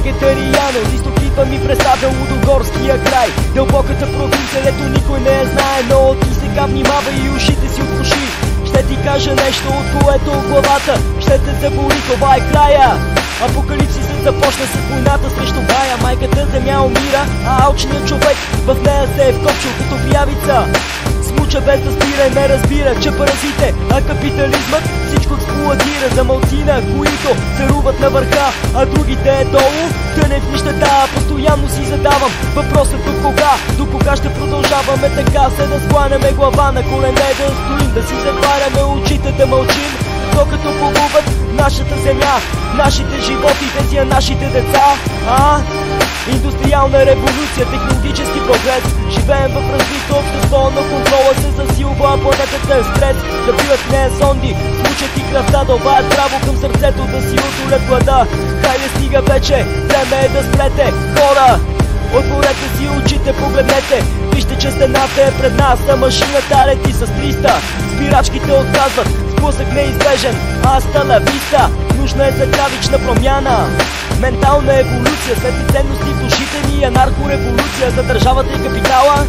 вегетариано. С изток идвам и представям Лудогорския край, дълбоката провинция, дето никой не я знае. Но ти сега внимавай и ушите си отпуши. Ще ти кажа нещо, от което в главата ще те заболи, това е края. Апокалипсисът започна с войната срещу Гая. Майката земя умира, а алчният човек в нея се е вкопчил като пиявица. Смуча без да спира и не разбира, че паразите, а капитализмът всичко експлоатира. За малцина, които царуват на върха, а другите е долу, тъне в нищета. Постоянно си задавам въпросът до кога ще продължаваме така. Се да скланяме глава на колене, да стоим, да си затваряме очите, да мълчим, докато погубят нашата земя, нашите животи, тези на нашите деца. Индустриална революция, технологически прогрес. Живеем в развито общество, но контрола се засилва, планетата е стрес. Забиват в нея сонди, смучат и кръвта, дълбаят право към сърцето да си утолят глада. Хайде стига вече, време е да спрете, хора! Отворете си очите, погледнете, вижте, че стената е пред нас, а машината лети с 300. Спирачките отказват, сблъсък неизбежен, аста ла виста. Нужна е светкавична промяна, ментална еволюция, светли ценности в душите ни, анархореволюция. За държавата и капитала,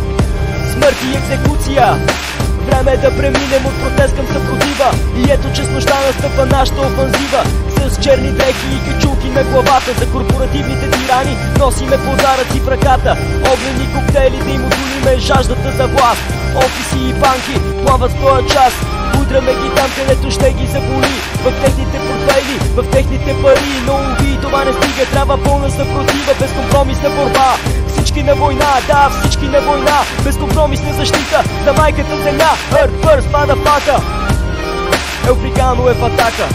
смърт и екзекуция. Време е да преминем от протест към съпротива. И ето, че с нощта настъпва нашата офанзива. С черни дрехи и качулки на главата, за корпоративните тирани носиме подаръци в ръката. Огнени коктейли да им отолиме жаждата за власт. Офиси и банки плават в този час. Удряме ги там, където ще ги заболи. В техните портфейли, в техните пари. Но уви, това не стига, трябва пълна съпротива, безкомпромисна борба. Всички на война, да, всички на война. Безкомпромисна защита за майката земя. Earth first, motherfucker. Елфрикано е в атака.